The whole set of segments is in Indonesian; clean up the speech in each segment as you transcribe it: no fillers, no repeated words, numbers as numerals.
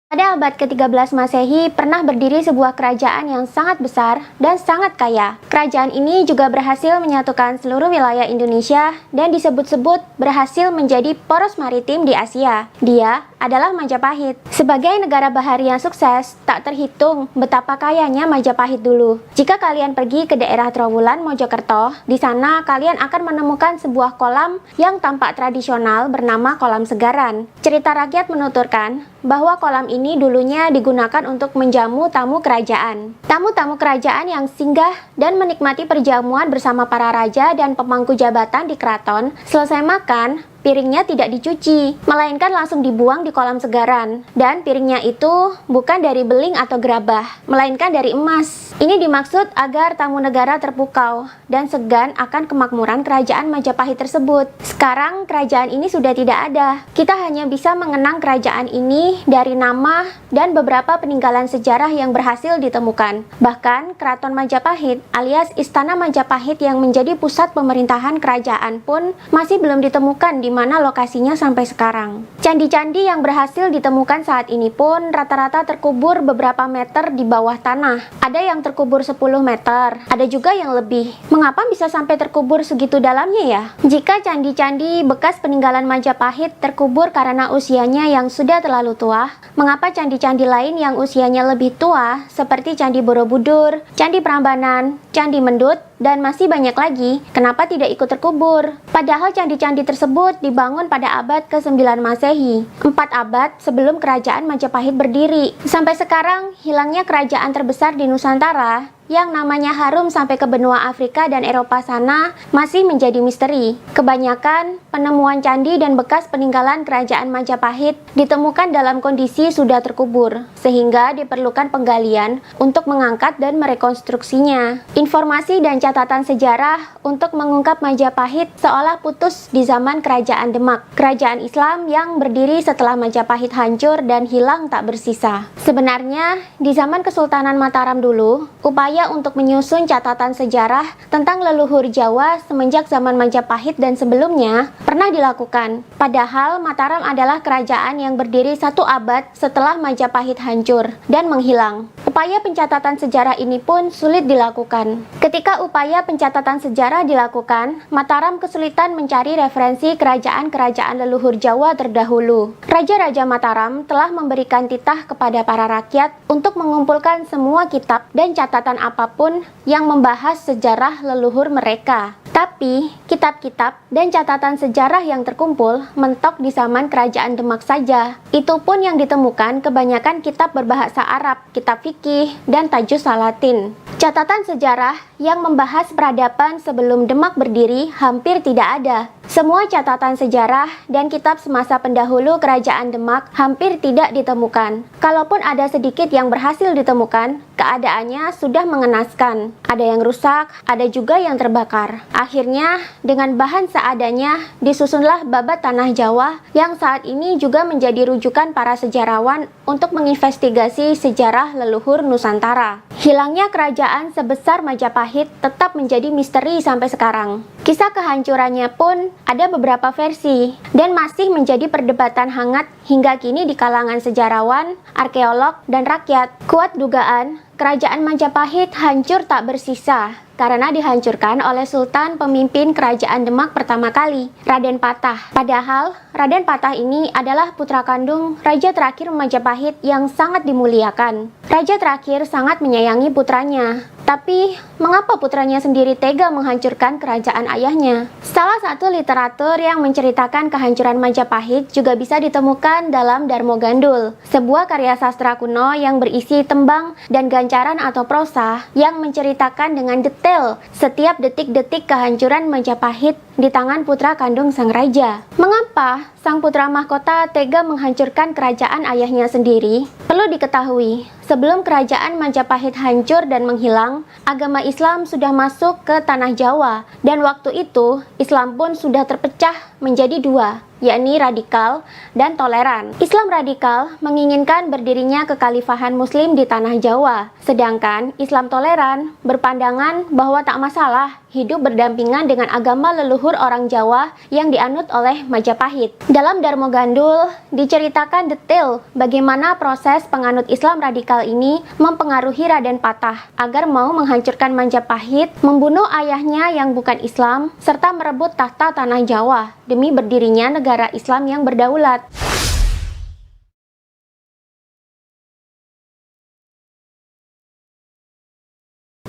Pada abad ke-13 Masehi pernah berdiri sebuah kerajaan yang sangat besar dan sangat kaya. Kerajaan ini juga berhasil menyatukan seluruh wilayah Indonesia dan disebut-sebut berhasil menjadi poros maritim di Asia. Dia adalah Majapahit. Sebagai negara bahari yang sukses, tak terhitung betapa kayanya Majapahit dulu. Jika kalian pergi ke daerah Trowulan, Mojokerto, di sana kalian akan menemukan sebuah kolam yang tampak tradisional bernama Kolam Segaran. Cerita rakyat menuturkan bahwa kolam ini dulunya digunakan untuk menjamu tamu kerajaan. Tamu-tamu kerajaan yang singgah dan menikmati perjamuan bersama para raja dan pemangku jabatan di keraton, selesai makan, piringnya tidak dicuci, melainkan langsung dibuang di kolam segaran. Dan piringnya itu bukan dari beling atau gerabah, melainkan dari emas. Ini dimaksud agar tamu negara terpukau dan segan akan kemakmuran kerajaan Majapahit tersebut. Sekarang kerajaan ini sudah tidak ada. Kita hanya bisa mengenang kerajaan ini dari nama dan beberapa peninggalan sejarah yang berhasil ditemukan. Bahkan Keraton Majapahit alias Istana Majapahit yang menjadi pusat pemerintahan kerajaan pun masih belum ditemukan di mana lokasinya sampai sekarang. Candi-candi yang berhasil ditemukan saat ini pun rata-rata terkubur beberapa meter di bawah tanah. Ada yang terkubur 10 meter, ada juga yang lebih. Mengapa bisa sampai terkubur segitu dalamnya ya? Jika candi-candi bekas peninggalan Majapahit terkubur karena usianya yang sudah terlalu tua, mengapa candi-candi lain yang usianya lebih tua seperti Candi Borobudur, Candi Prambanan, Candi Mendut, dan masih banyak lagi, kenapa tidak ikut terkubur? Padahal candi-candi tersebut dibangun pada abad ke-9 Masehi, 4 abad sebelum kerajaan Majapahit berdiri. Sampai sekarang, hilangnya kerajaan terbesar di Nusantara yang namanya harum sampai ke benua Afrika dan Eropa sana masih menjadi misteri. Kebanyakan penemuan candi dan bekas peninggalan kerajaan Majapahit ditemukan dalam kondisi sudah terkubur, sehingga diperlukan penggalian untuk mengangkat dan merekonstruksinya. Informasi dan catatan sejarah untuk mengungkap Majapahit seolah putus di zaman Kerajaan Demak, kerajaan Islam yang berdiri setelah Majapahit hancur dan hilang tak bersisa. Sebenarnya, di zaman Kesultanan Mataram dulu, upaya untuk menyusun catatan sejarah tentang leluhur Jawa semenjak zaman Majapahit dan sebelumnya pernah dilakukan. Padahal Mataram adalah kerajaan yang berdiri 1 abad setelah Majapahit hancur dan menghilang. Upaya pencatatan sejarah ini pun sulit dilakukan. Ketika upaya pencatatan sejarah dilakukan, Mataram kesulitan mencari referensi kerajaan-kerajaan leluhur Jawa terdahulu. Raja-raja Mataram telah memberikan titah kepada para rakyat untuk mengumpulkan semua kitab dan catatan apapun yang membahas sejarah leluhur mereka. Tapi, kitab-kitab dan catatan sejarah yang terkumpul mentok di zaman Kerajaan Demak saja. Itu pun yang ditemukan kebanyakan kitab berbahasa Arab, kitab fikih, dan tajus Latin. Catatan sejarah yang membahas peradaban sebelum Demak berdiri hampir tidak ada. Semua catatan sejarah dan kitab semasa pendahulu Kerajaan Demak hampir tidak ditemukan. Kalaupun ada sedikit yang berhasil ditemukan, keadaannya sudah mengenaskan. Ada yang rusak, ada juga yang terbakar. Akhirnya, dengan bahan seadanya, disusunlah Babat Tanah Jawa yang saat ini juga menjadi rujukan para sejarawan untuk menginvestigasi sejarah leluhur Nusantara. Hilangnya kerajaan sebesar Majapahit tetap menjadi misteri sampai sekarang. Kisah kehancurannya pun ada beberapa versi dan masih menjadi perdebatan hangat hingga kini di kalangan sejarawan, arkeolog, dan rakyat. Kuat dugaan, kerajaan Majapahit hancur tak bersisa karena dihancurkan oleh Sultan pemimpin kerajaan Demak pertama kali, Raden Patah. Padahal, Raden Patah ini adalah putra kandung raja terakhir Majapahit yang sangat dimuliakan. Raja terakhir sangat menyayangi putranya. Tapi, mengapa putranya sendiri tega menghancurkan kerajaan ayahnya? Salah satu literatur yang menceritakan kehancuran Majapahit juga bisa ditemukan dalam Darmo Gandul, sebuah karya sastra kuno yang berisi tembang dan gancaran atau prosa yang menceritakan dengan detail setiap detik-detik kehancuran Majapahit di tangan putra kandung sang raja. Mengapa sang putra mahkota tega menghancurkan kerajaan ayahnya sendiri? Perlu diketahui, sebelum kerajaan Majapahit hancur dan menghilang, agama Islam sudah masuk ke tanah Jawa, dan waktu itu Islam pun sudah terpecah menjadi 2, yakni radikal dan toleran. Islam radikal menginginkan berdirinya kekhalifahan Muslim di tanah Jawa, sedangkan Islam toleran berpandangan bahwa tak masalah hidup berdampingan dengan agama leluhur orang Jawa yang dianut oleh Majapahit. Dalam Darmo Gandul diceritakan detail bagaimana proses penganut Islam radikal ini mempengaruhi Raden Patah agar mau menghancurkan Majapahit, membunuh ayahnya yang bukan Islam, serta merebut tahta tanah Jawa demi berdirinya negara Islam yang berdaulat.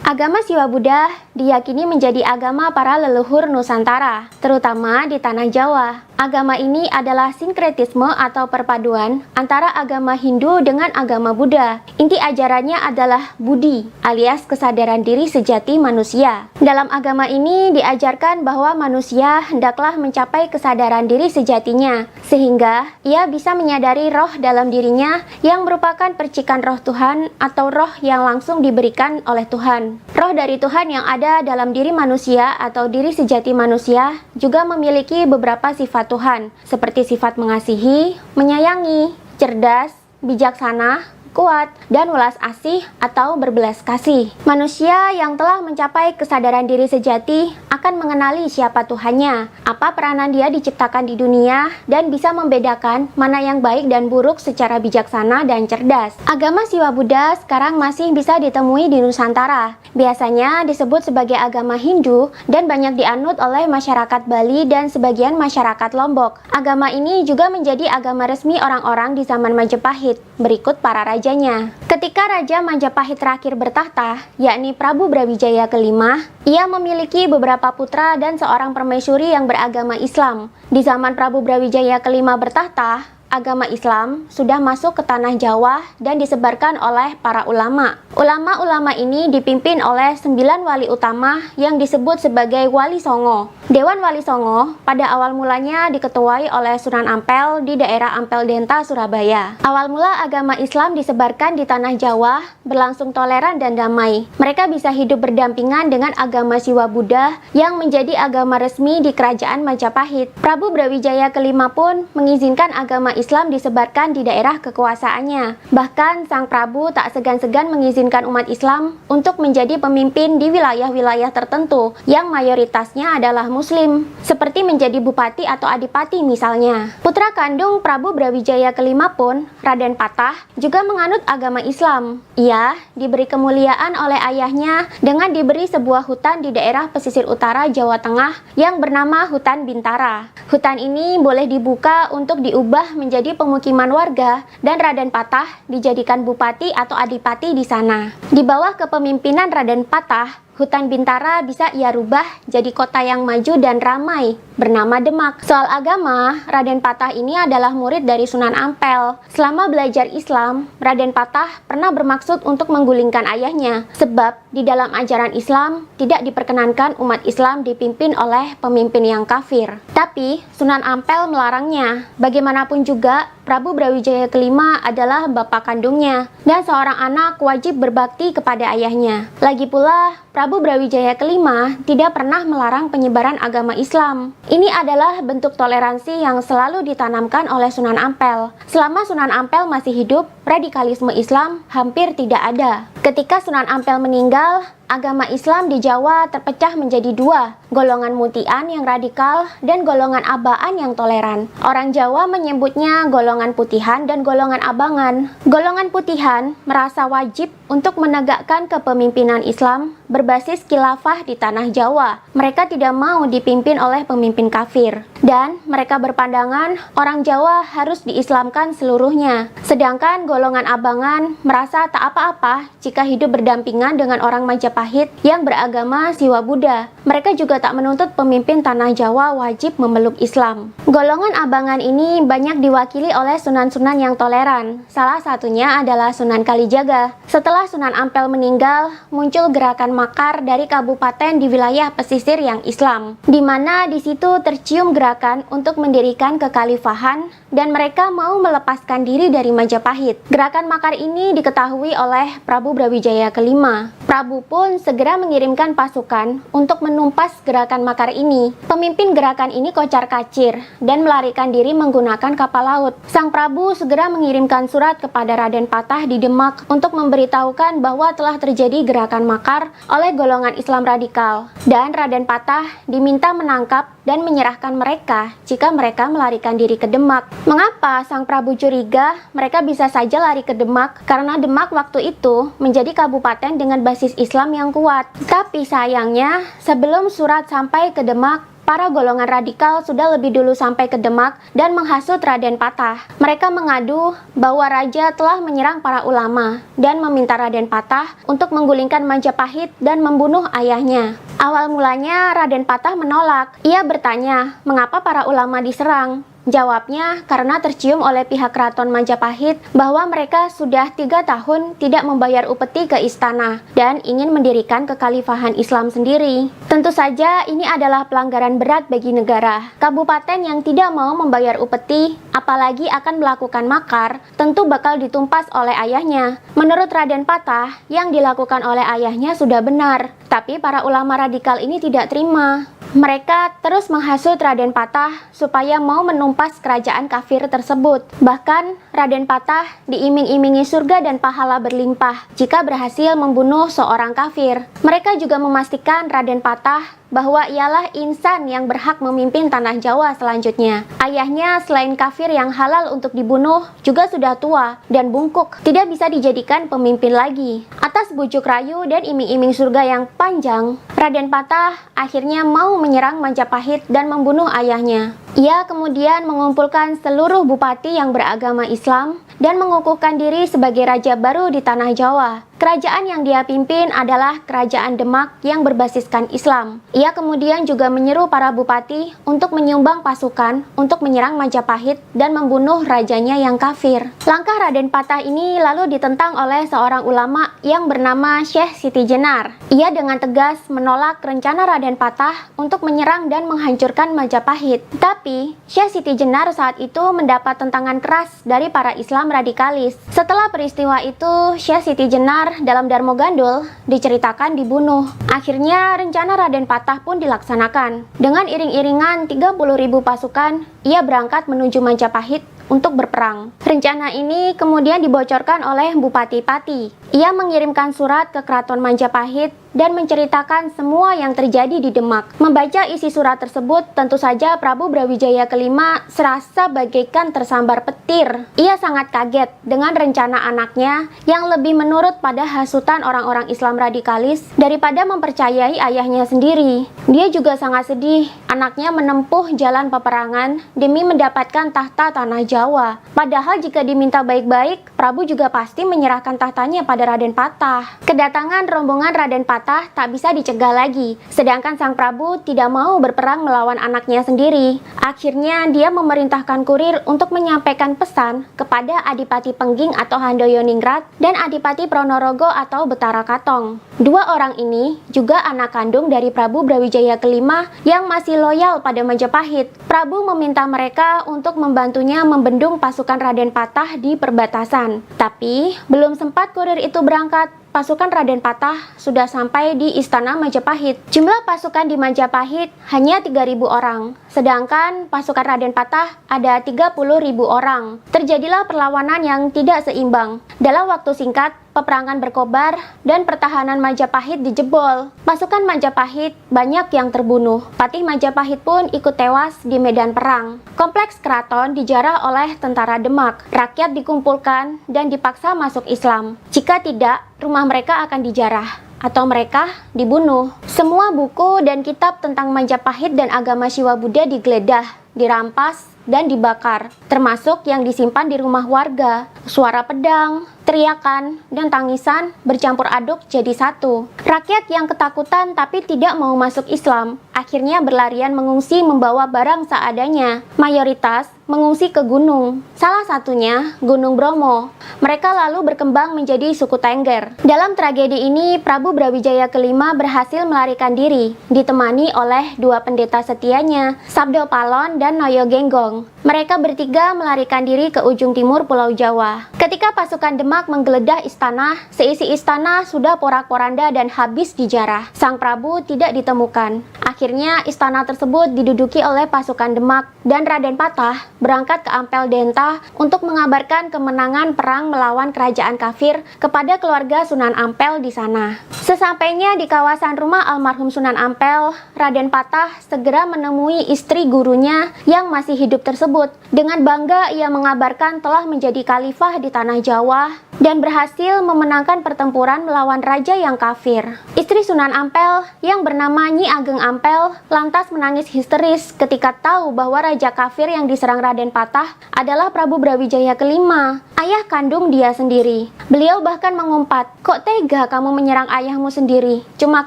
Agama Siwa Buddha diyakini menjadi agama para leluhur Nusantara, terutama di tanah Jawa. Agama ini adalah sinkretisme atau perpaduan antara agama Hindu dengan agama Buddha. Inti ajarannya adalah Budi, alias kesadaran diri sejati manusia. Dalam agama ini diajarkan bahwa manusia hendaklah mencapai kesadaran diri sejatinya, sehingga ia bisa menyadari roh dalam dirinya yang merupakan percikan roh Tuhan atau roh yang langsung diberikan oleh Tuhan. Roh dari Tuhan yang ada dalam diri manusia atau diri sejati manusia juga memiliki beberapa sifat Tuhan, seperti sifat mengasihi, menyayangi, cerdas, bijaksana, kuat, dan welas asih atau berbelas kasih. Manusia yang telah mencapai kesadaran diri sejati akan mengenali siapa Tuhannya, apa peranan dia diciptakan di dunia, dan bisa membedakan mana yang baik dan buruk secara bijaksana dan cerdas. Agama Siwa Buddha sekarang masih bisa ditemui di Nusantara. Biasanya disebut sebagai agama Hindu dan banyak dianut oleh masyarakat Bali dan sebagian masyarakat Lombok. Agama ini juga menjadi agama resmi orang-orang di zaman Majapahit, berikut para rajanya. Ketika Raja Majapahit terakhir bertahta, yakni Prabu Brawijaya kelima, ia memiliki beberapa putra dan seorang permaisuri yang beragama Islam. Di zaman Prabu Brawijaya kelima bertahta, agama Islam sudah masuk ke tanah Jawa dan disebarkan oleh para ulama. Ulama-ulama ini dipimpin oleh 9 wali utama yang disebut sebagai Wali Songo. Dewan Wali Songo pada awal mulanya diketuai oleh Sunan Ampel di daerah Ampel Denta, Surabaya. Awal mula agama Islam disebarkan di tanah Jawa berlangsung toleran dan damai. Mereka bisa hidup berdampingan dengan agama Siwa Buddha yang menjadi agama resmi di kerajaan Majapahit. Prabu Brawijaya kelima pun mengizinkan agama Islam disebarkan di daerah kekuasaannya. Bahkan Sang Prabu tak segan-segan mengizinkan umat Islam untuk menjadi pemimpin di wilayah-wilayah tertentu yang mayoritasnya adalah Muslim, seperti menjadi bupati atau adipati misalnya. Putra kandung Prabu Brawijaya kelima pun, Raden Patah, juga menganut agama Islam. Ia diberi kemuliaan oleh ayahnya dengan diberi sebuah hutan di daerah pesisir utara Jawa Tengah yang bernama Hutan Bintara. Hutan ini boleh dibuka untuk diubah menjadi pemukiman warga dan Raden Patah dijadikan bupati atau adipati di sana. Di bawah kepemimpinan Raden Patah, Hutan Bintara bisa ia rubah jadi kota yang maju dan ramai, bernama Demak. Soal agama, Raden Patah ini adalah murid dari Sunan Ampel. Selama belajar Islam, Raden Patah pernah bermaksud untuk menggulingkan ayahnya, sebab di dalam ajaran Islam tidak diperkenankan umat Islam dipimpin oleh pemimpin yang kafir. Tapi Sunan Ampel melarangnya. Bagaimanapun juga, Prabu Brawijaya kelima adalah bapak kandungnya, dan seorang anak wajib berbakti kepada ayahnya. Lagi pula, Prabu Brawijaya kelima tidak pernah melarang penyebaran agama Islam. Ini adalah bentuk toleransi yang selalu ditanamkan oleh Sunan Ampel. Selama Sunan Ampel masih hidup, radikalisme Islam hampir tidak ada. Ketika Sunan Ampel meninggal, agama Islam di Jawa terpecah menjadi dua, golongan Mutian yang radikal dan golongan Abaan yang toleran. Orang Jawa menyebutnya golongan Putihan dan golongan Abangan. Golongan Putihan merasa wajib untuk menegakkan kepemimpinan Islam berbasis khilafah di tanah Jawa. Mereka tidak mau dipimpin oleh pemimpin kafir, dan mereka berpandangan orang Jawa harus diislamkan seluruhnya. Sedangkan golongan Abangan merasa tak apa-apa jika hidup berdampingan dengan orang Majapahit yang beragama Siwa Buddha. Mereka juga tak menuntut pemimpin tanah Jawa wajib memeluk Islam. Golongan Abangan ini banyak diwakili oleh sunan-sunan yang toleran. Salah satunya adalah Sunan Kalijaga. Setelah Sunan Ampel meninggal, muncul gerakan makar dari kabupaten di wilayah pesisir yang Islam, di mana di situ tercium gerakan untuk mendirikan kekhalifahan dan mereka mau melepaskan diri dari Majapahit. Gerakan makar ini diketahui oleh Prabu Brawijaya kelima. Prabu pun segera mengirimkan pasukan untuk menumpas gerakan makar ini. Pemimpin gerakan ini kocar-kacir dan melarikan diri menggunakan kapal laut. Sang Prabu segera mengirimkan surat kepada Raden Patah di Demak untuk memberitahukan bahwa telah terjadi gerakan makar oleh golongan Islam radikal. Dan Raden Patah diminta menangkap dan menyerahkan mereka jika mereka melarikan diri ke Demak. Mengapa Sang Prabu curiga mereka bisa saja lari ke Demak? Karena Demak waktu itu menjadi kabupaten dengan basis Islam yang kuat. Tapi sayangnya, sebelum surat sampai ke Demak, para golongan radikal sudah lebih dulu sampai ke Demak dan menghasut Raden Patah. Mereka mengadu bahwa raja telah menyerang para ulama dan meminta Raden Patah untuk menggulingkan Majapahit dan membunuh ayahnya. Awal mulanya Raden Patah menolak. Ia bertanya, mengapa para ulama diserang? Jawabnya, karena tercium oleh pihak keraton Majapahit bahwa mereka sudah 3 tahun tidak membayar upeti ke istana dan ingin mendirikan kekhalifahan Islam sendiri. Tentu saja ini adalah pelanggaran berat bagi negara. Kabupaten yang tidak mau membayar upeti, apalagi akan melakukan makar, tentu bakal ditumpas oleh ayahnya. Menurut Raden Patah, yang dilakukan oleh ayahnya sudah benar, tapi para ulama radikal ini tidak terima. Mereka terus menghasut Raden Patah supaya mau menumpas kerajaan kafir tersebut. Bahkan Raden Patah diiming-imingi surga dan pahala berlimpah jika berhasil membunuh seorang kafir. Mereka juga memastikan Raden Patah bahwa ialah insan yang berhak memimpin tanah Jawa selanjutnya. Ayahnya selain kafir yang halal untuk dibunuh, juga sudah tua dan bungkuk, tidak bisa dijadikan pemimpin lagi. Atas bujuk rayu dan iming-iming surga yang panjang, Raden Patah akhirnya mau menyerang Majapahit dan membunuh ayahnya. Ia kemudian mengumpulkan seluruh bupati yang beragama Islam dan mengukuhkan diri sebagai raja baru di tanah Jawa. Kerajaan yang dia pimpin adalah Kerajaan Demak yang berbasiskan Islam. Ia kemudian juga menyeru para bupati untuk menyumbang pasukan untuk menyerang Majapahit dan membunuh rajanya yang kafir. Langkah Raden Patah ini lalu ditentang oleh seorang ulama yang bernama Syekh Siti Jenar. Ia dengan tegas menolak rencana Raden Patah untuk menyerang dan menghancurkan Majapahit. Tapi Syekh Siti Jenar saat itu mendapat tentangan keras dari para Islam radikalis. Setelah peristiwa itu, Syekh Siti Jenar dalam Darmo Gandul diceritakan dibunuh. Akhirnya rencana Raden Patah pun dilaksanakan. Dengan iring-iringan 30.000 pasukan, ia berangkat menuju Majapahit untuk berperang. Rencana ini kemudian dibocorkan oleh Bupati Pati. Ia mengirimkan surat ke Keraton Majapahit dan menceritakan semua yang terjadi di Demak. Membaca isi surat tersebut, tentu saja Prabu Brawijaya kelima serasa bagaikan tersambar petir. Ia sangat kaget dengan rencana anaknya yang lebih menurut pada hasutan orang-orang Islam radikalis daripada mempercayai ayahnya sendiri. Dia juga sangat sedih anaknya menempuh jalan peperangan demi mendapatkan tahta tanah Jawa. Padahal jika diminta baik-baik, Prabu juga pasti menyerahkan tahtanya pada Raden Patah. Kedatangan rombongan Raden Patah tak bisa dicegah lagi, sedangkan sang Prabu tidak mau berperang melawan anaknya sendiri. Akhirnya dia memerintahkan kurir untuk menyampaikan pesan kepada Adipati Pengging atau Handoyoningrat dan Adipati Pronorogo atau Betara Katong. Dua orang ini juga anak kandung dari Prabu Brawijaya kelima yang masih loyal pada Majapahit. Prabu meminta mereka untuk membantunya membendung pasukan Raden Patah di perbatasan. Tapi belum sempat kurir itu berangkat, pasukan Raden Patah sudah sampai di Istana Majapahit. Jumlah pasukan di Majapahit hanya 3.000 orang, sedangkan pasukan Raden Patah ada 30.000 orang. Terjadilah perlawanan yang tidak seimbang. Dalam waktu singkat, peperangan berkobar dan pertahanan Majapahit dijebol. Pasukan Majapahit banyak yang terbunuh. Patih Majapahit pun ikut tewas di medan perang. Kompleks keraton dijarah oleh tentara Demak. Rakyat dikumpulkan dan dipaksa masuk Islam. Jika tidak, rumah mereka akan dijarah atau mereka dibunuh. Semua buku dan kitab tentang Majapahit dan agama Siwa Buddha digeledah, dirampas, dan dibakar, termasuk yang disimpan di rumah warga. Suara pedang, teriakan, dan tangisan bercampur aduk jadi satu. Rakyat yang ketakutan tapi tidak mau masuk Islam, akhirnya berlarian mengungsi membawa barang seadanya. Mayoritas mengungsi ke gunung, salah satunya Gunung Bromo. Mereka lalu berkembang menjadi suku Tengger. Dalam tragedi ini, Prabu Brawijaya kelima berhasil melarikan diri, ditemani oleh dua pendeta setianya, Sabdo Palon dan Noyo Genggong. Mereka bertiga melarikan diri ke ujung timur Pulau Jawa. Ketika pasukan Demak menggeledah istana, seisi istana sudah porak-poranda dan habis dijarah. Sang Prabu tidak ditemukan. Akhirnya istana tersebut diduduki oleh pasukan Demak dan Raden Patah berangkat ke Ampel Denta untuk mengabarkan kemenangan perang melawan kerajaan kafir kepada keluarga Sunan Ampel di sana. Sesampainya di kawasan rumah almarhum Sunan Ampel, Raden Patah segera menemui istri gurunya yang masih hidup tersebut. Dengan bangga ia mengabarkan telah menjadi khalifah di tanah Jawa dan berhasil memenangkan pertempuran melawan raja yang kafir. Istri Sunan Ampel yang bernama Nyi Ageng Ampel lantas menangis histeris ketika tahu bahwa raja kafir yang diserang Raden Patah adalah Prabu Brawijaya kelima, ayah kandung dia sendiri. Beliau bahkan mengumpat, "Kok tega kamu menyerang ayahmu sendiri cuma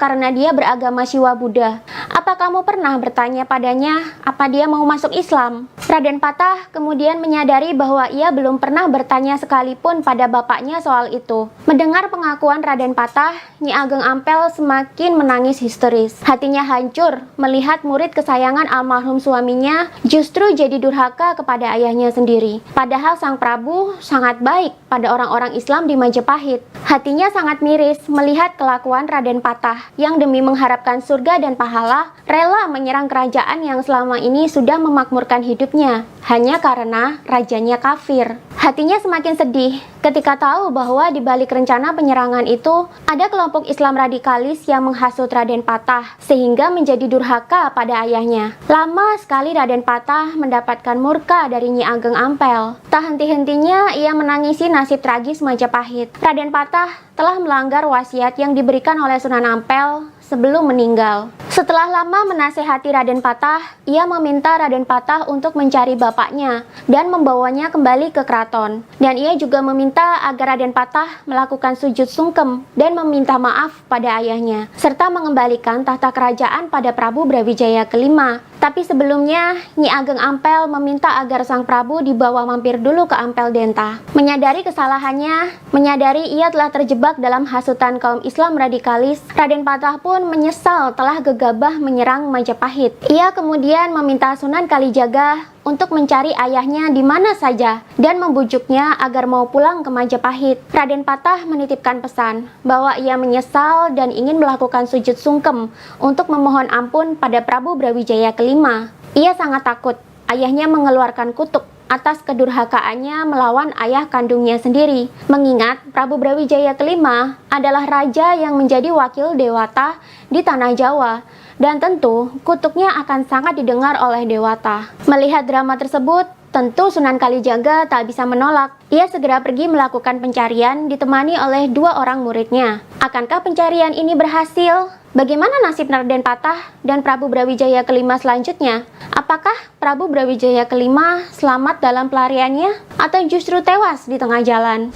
karena dia beragama Siwa Buddha? Apa kamu pernah bertanya padanya apa dia mau masuk Islam?" Raden Patah kemudian menyadari bahwa ia belum pernah bertanya sekalipun pada bapaknya soal itu. Mendengar pengakuan Raden Patah, Nyi Ageng Ampel semakin menangis histeris. Hatinya hancur melihat murid kesayangan almarhum suaminya justru jadi durhaka kepada ayahnya sendiri. Padahal sang Prabu sangat baik pada orang-orang Islam di Majapahit. Hatinya sangat miris melihat kelakuan Raden Patah yang demi mengharapkan surga dan pahala rela menyerang kerajaan yang selama ini sudah memakmurkan hidupnya hanya karena rajanya kafir. Hatinya semakin sedih ketika tahu bahwa di balik rencana penyerangan itu ada kelompok Islam radikalis yang menghasut Raden Patah sehingga menjadi durhaka pada ayahnya. Lama sekali Raden Patah mendapatkan murka dari Nyi Ageng Ampel. Tak henti-hentinya ia menangisi nasib tragis Majapahit. Raden Patah telah melanggar wasiat yang diberikan oleh Sunan Ampel sebelum meninggal. Setelah lama menasehati Raden Patah, ia meminta Raden Patah untuk mencari bapaknya dan membawanya kembali ke keraton. Dan ia juga meminta agar Raden Patah melakukan sujud sungkem dan meminta maaf pada ayahnya, serta mengembalikan tahta kerajaan pada Prabu Brawijaya kelima. Tapi sebelumnya, Nyi Ageng Ampel meminta agar sang Prabu dibawa mampir dulu ke Ampel Denta. Menyadari kesalahannya, menyadari ia telah terjebak dalam hasutan kaum Islam radikalis, Raden Patah pun menyesal telah gegabah menyerang Majapahit. Ia kemudian meminta Sunan Kalijaga untuk mencari ayahnya di mana saja dan membujuknya agar mau pulang ke Majapahit. Raden Patah menitipkan pesan bahwa ia menyesal dan ingin melakukan sujud sungkem untuk memohon ampun pada Prabu Brawijaya kelima. Ia sangat takut ayahnya mengeluarkan kutuk atas kedurhakaannya melawan ayah kandungnya sendiri. Mengingat Prabu Brawijaya kelima adalah raja yang menjadi wakil Dewata di tanah Jawa, dan tentu kutuknya akan sangat didengar oleh Dewata. Melihat drama tersebut, tentu Sunan Kalijaga tak bisa menolak. Ia segera pergi melakukan pencarian ditemani oleh dua orang muridnya. Akankah pencarian ini berhasil? Bagaimana nasib Raden Patah dan Prabu Brawijaya kelima selanjutnya? Apakah Prabu Brawijaya kelima selamat dalam pelariannya atau justru tewas di tengah jalan?